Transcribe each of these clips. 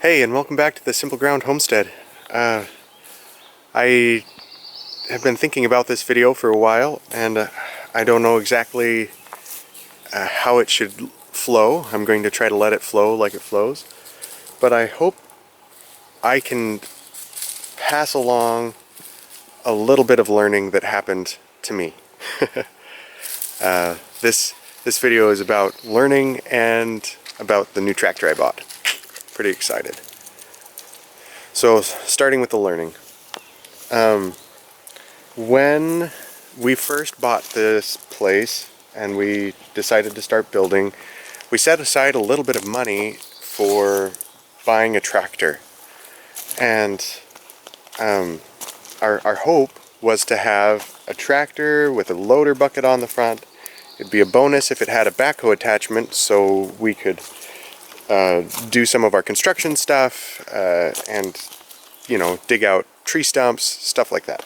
Hey, and welcome back to the Simple Ground Homestead. I have been thinking about this video for a while, and I don't know exactly how it should flow. I'm going to try to let it flow like it flows, but I hope I can pass along a little bit of learning that happened to me. This video is about learning and about the new tractor I bought. Pretty excited. So, starting with the learning. When we first bought this place and we decided to start building, we set aside a little bit of money for buying a tractor. And our hope was to have a tractor with a loader bucket on the front. It'd be a bonus if it had a backhoe attachment so we could do some of our construction stuff and, you know, dig out tree stumps, stuff like that.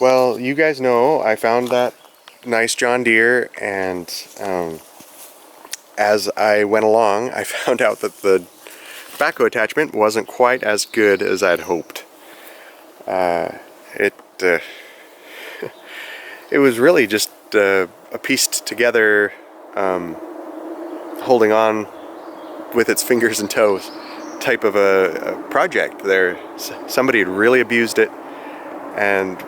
Well, you guys know I found that nice John Deere, and as I went along, I found out that the backhoe attachment wasn't quite as good as I'd hoped. It was really just a pieced together, holding on with its fingers and toes type of a project there. Somebody had really abused it and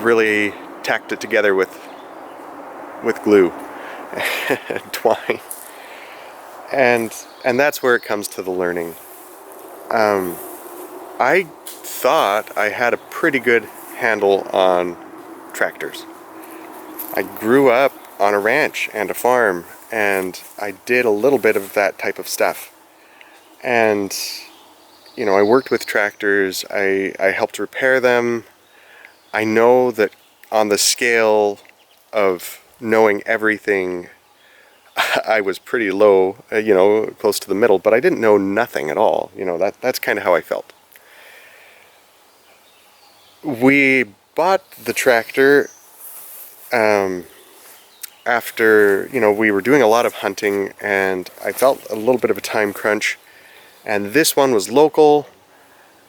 really tacked it together with glue and twine, and that's where it comes to the learning. I thought I had a pretty good handle on tractors. I grew up on a ranch and a farm, and I did a little bit of that type of stuff. And, you know, I worked with tractors, I helped repair them. I know that on the scale of knowing everything, I was pretty low, you know, close to the middle, but I didn't know nothing at all. You know, that's kind of how I felt. We bought the tractor after, you know, we were doing a lot of hunting, and I felt a little bit of a time crunch, and this one was local,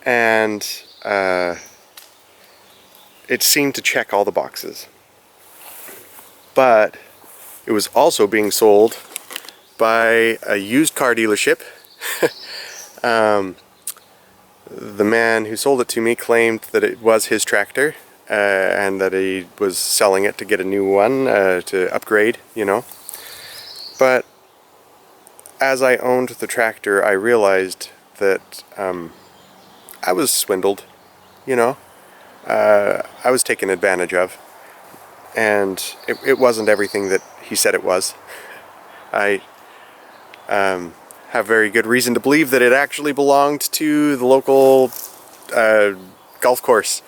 and it seemed to check all the boxes. But it was also being sold by a used car dealership. The man who sold it to me claimed that it was his tractor, and that he was selling it to get a new one, to upgrade, you know. But as I owned the tractor, I realized that I was swindled, you know. I was taken advantage of, and it wasn't everything that he said it was. I have very good reason to believe that it actually belonged to the local golf course,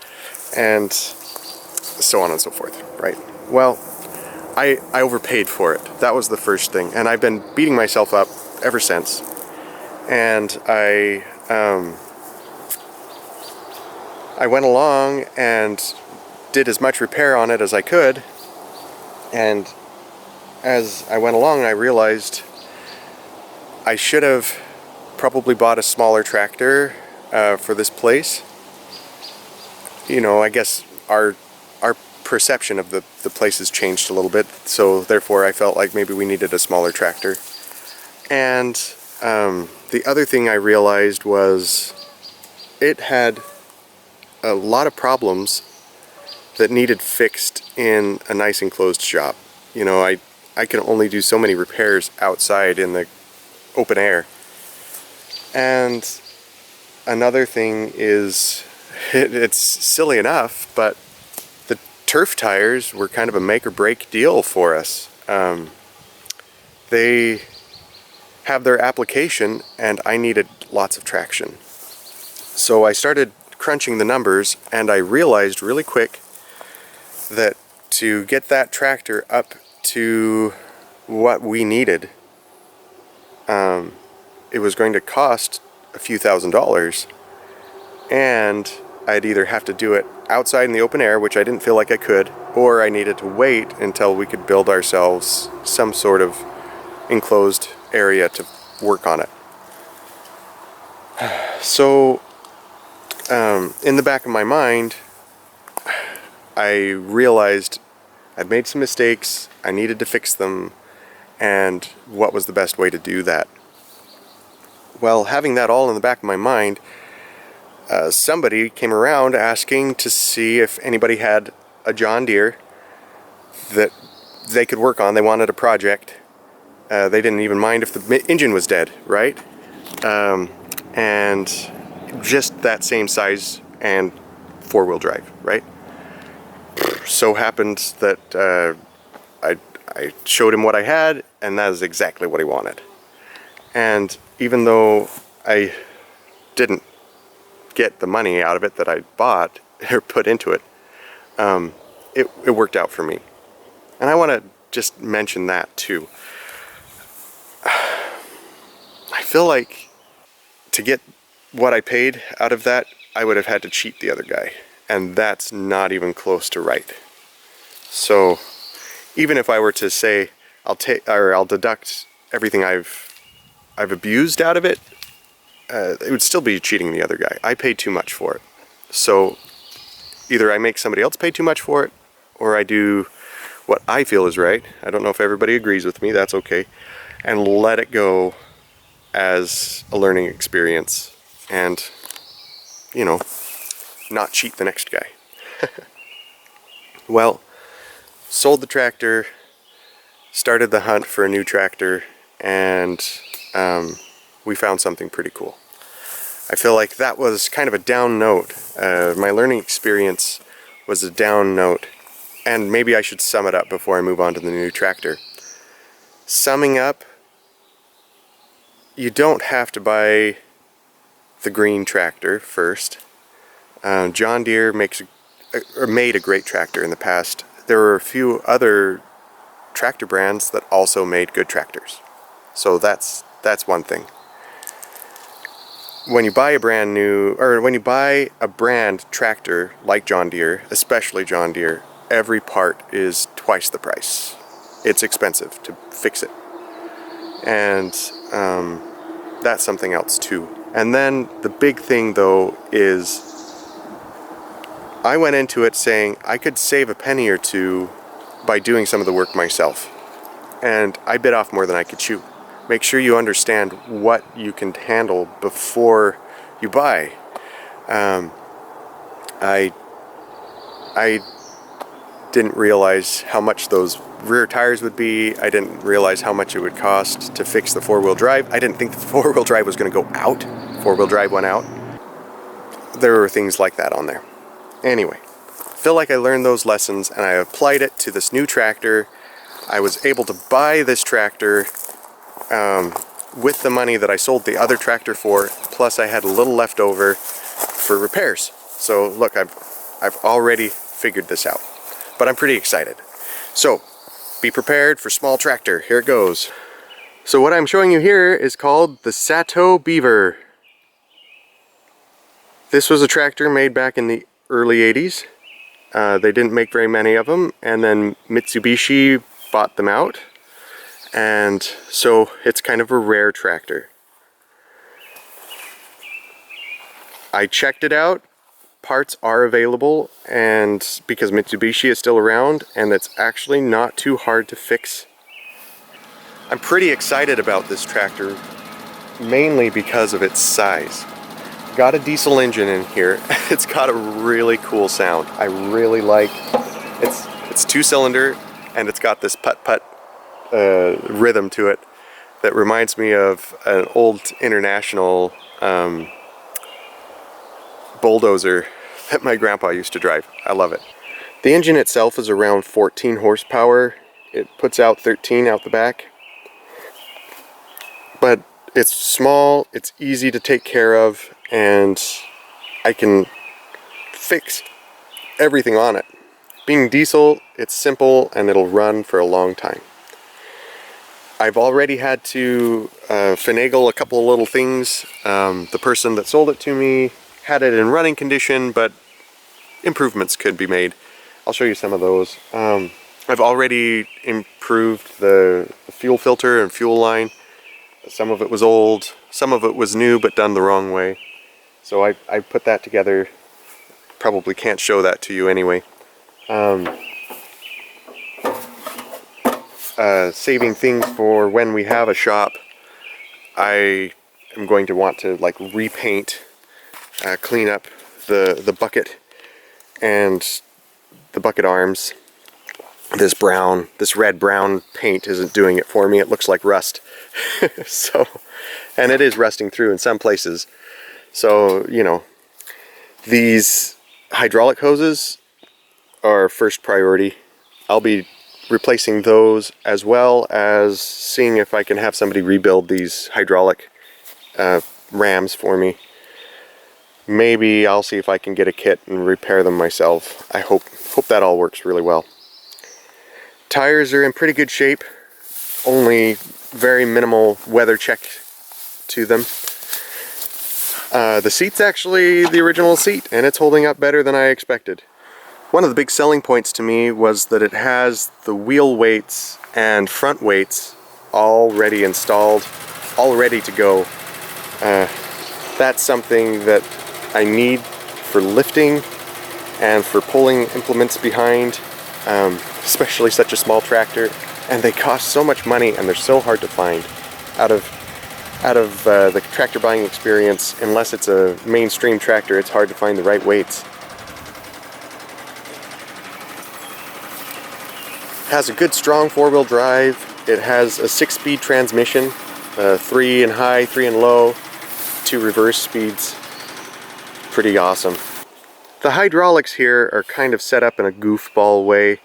and so on and so forth, right? Well, I overpaid for it. That was the first thing, and I've been beating myself up ever since. And I went along and did as much repair on it as I could, and as I went along, I realized I should have probably bought a smaller tractor for this place. You know, I guess our perception of the place has changed a little bit, so therefore I felt like maybe we needed a smaller tractor. And the other thing I realized was it had a lot of problems that needed fixed in a nice enclosed shop. You know, I can only do so many repairs outside in the open air. And another thing is, it's silly enough, but the turf tires were kind of a make or break deal for us. They have their application, and I needed lots of traction. So I started crunching the numbers, and I realized really quick that to get that tractor up to what we needed, it was going to cost a few $1,000s, and I'd either have to do it outside in the open air, which I didn't feel like I could, or I needed to wait until we could build ourselves some sort of enclosed area to work on it. So in the back of my mind, I realized I'd made some mistakes, I needed to fix them, and what was the best way to do that. Well, having that all in the back of my mind, somebody came around asking to see if anybody had a John Deere that they could work on. They wanted a project. They didn't even mind if the engine was dead, right? And just that same size and four-wheel drive, right? So happened that I showed him what I had, and that is exactly what he wanted. And even though I didn't get the money out of it that I bought or put into it, it worked out for me. And I want to just mention that too. I feel like to get what I paid out of that, I would have had to cheat the other guy, and that's not even close to right. So even if I were to say I'll deduct everything I've abused out of it, it would still be cheating the other guy. I paid too much for it. So either I make somebody else pay too much for it, or I do what I feel is right. I don't know if everybody agrees with me, that's okay. And let it go as a learning experience and, you know, not cheat the next guy. Well, sold the tractor, started the hunt for a new tractor, and we found something pretty cool. I feel like that was kind of a down note. My learning experience was a down note, and maybe I should sum it up before I move on to the new tractor. Summing up, you don't have to buy the green tractor first. John Deere made a great tractor in the past. There were a few other tractor brands that also made good tractors. So that's one thing. When you buy a brand tractor like John Deere, especially John Deere, every part is twice the price. It's expensive to fix it. And that's something else too. And then the big thing though is I went into it saying I could save a penny or two by doing some of the work myself. And I bit off more than I could chew. Make sure you understand what you can handle before you buy. I didn't realize how much those rear tires would be. I didn't realize how much it would cost to fix the four-wheel drive. I didn't think the four-wheel drive was going to go out. Four-wheel drive went out. There were things like that on there. Anyway, I feel like I learned those lessons and I applied it to this new tractor. I was able to buy this tractor with the money that I sold the other tractor for, plus I had a little left over for repairs. So look, I've already figured this out, but I'm pretty excited. So be prepared for small tractor. Here it goes. So what I'm showing you here is called the Sato Beaver. This was a tractor made back in the early 80s. They didn't make very many of them, and then Mitsubishi bought them out. And so it's kind of a rare tractor. I checked it out. Parts are available, and because Mitsubishi is still around, and it's actually not too hard to fix. I'm pretty excited about this tractor, mainly because of its size. Got a diesel engine in here. It's got a really cool sound. I really like it's 2-cylinder, and it's got this putt-putt rhythm to it that reminds me of an old International bulldozer that my grandpa used to drive. I love it. The engine itself is around 14 horsepower. It puts out 13 out the back. But it's small, it's easy to take care of, and I can fix everything on it. Being diesel, it's simple and it'll run for a long time. I've already had to finagle a couple of little things. The person that sold it to me had it in running condition, but improvements could be made. I'll show you some of those. I've already improved the fuel filter and fuel line. Some of it was old, some of it was new but done the wrong way. So I put that together. Probably can't show that to you anyway. Saving things for when we have a shop. I am going to want to like repaint, clean up the bucket and the bucket arms. This red brown paint isn't doing it for me. It looks like rust. So, and it is rusting through in some places. So, you know, these hydraulic hoses are first priority. I'll be replacing those as well as seeing if I can have somebody rebuild these hydraulic rams for me. Maybe I'll see if I can get a kit and repair them myself. I hope that all works really well. Tires are in pretty good shape. Only very minimal weather check to them. The seat's actually the original seat, and it's holding up better than I expected. One of the big selling points to me was that it has the wheel weights and front weights already installed, all ready to go. That's something that I need for lifting and for pulling implements behind, especially such a small tractor. And they cost so much money, and they're so hard to find. Out of the tractor buying experience, unless it's a mainstream tractor, it's hard to find the right weights. It has a good strong four-wheel drive. It has a 6-speed transmission, 3 in high, 3 in low, 2 reverse speeds. Pretty awesome. The hydraulics here are kind of set up in a goofball way.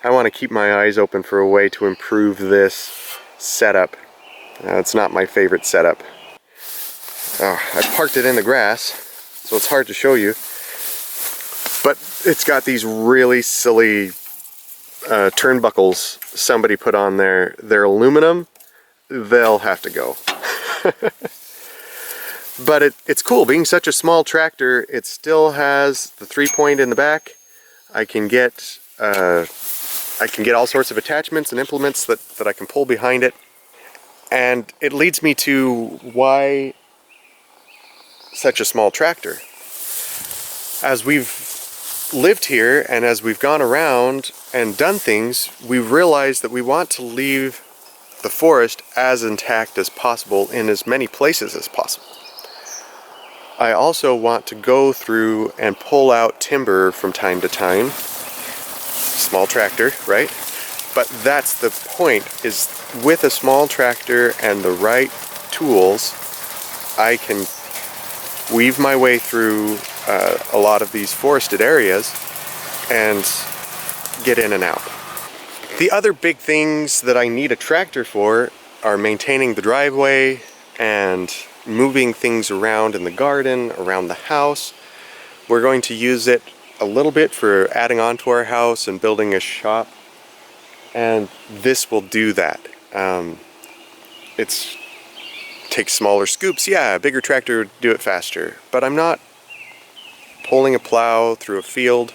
I want to keep my eyes open for a way to improve this setup. It's not my favorite setup. I parked it in the grass, so it's hard to show you. But it's got these really silly turnbuckles somebody put on there. They're aluminum. They'll have to go. But it's cool. Being such a small tractor, it still has the 3-point in the back. I can get all sorts of attachments and implements that I can pull behind it. And it leads me to why such a small tractor. As we've lived here and as we've gone around and done things, we've realized that we want to leave the forest as intact as possible in as many places as possible. I also want to go through and pull out timber from time to time. Small tractor, right? But that's the point, is with a small tractor and the right tools, I can weave my way through a lot of these forested areas and get in and out. The other big things that I need a tractor for are maintaining the driveway and moving things around in the garden, around the house. We're going to use it a little bit for adding on to our house and building a shop. And this will do that. It takes smaller scoops. Yeah, a bigger tractor would do it faster. But I'm not pulling a plow through a field.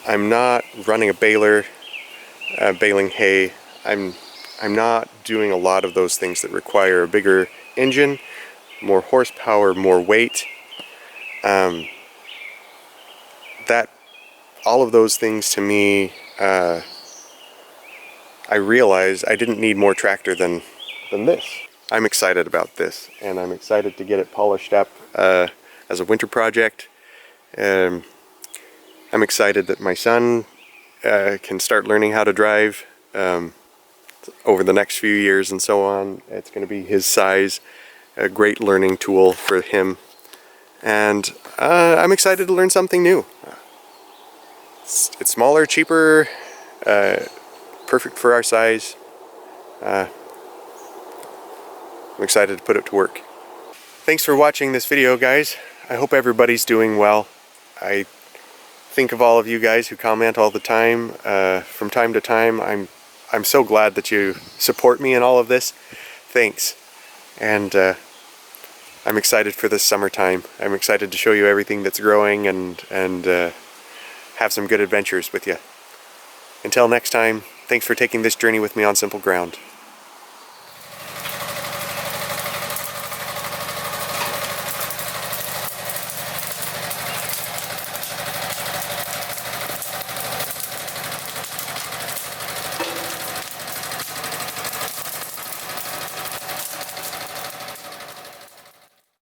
I'm not running a baler, baling hay. I'm not doing a lot of those things that require a bigger engine, more horsepower, more weight. All of those things to me, I realized I didn't need more tractor than this. I'm excited about this, and I'm excited to get it polished up as a winter project. I'm excited that my son can start learning how to drive over the next few years and so on. It's going to be his size, a great learning tool for him. And I'm excited to learn something new. It's smaller, cheaper, perfect for our size. I'm excited to put it to work. Thanks for watching this video, guys. I hope everybody's doing well. I think of all of you guys who comment all the time. From time to time, I'm so glad that you support me in all of this. Thanks. And I'm excited for this summertime. I'm excited to show you everything that's growing and have some good adventures with you. Until next time, thanks for taking this journey with me on Simple Ground.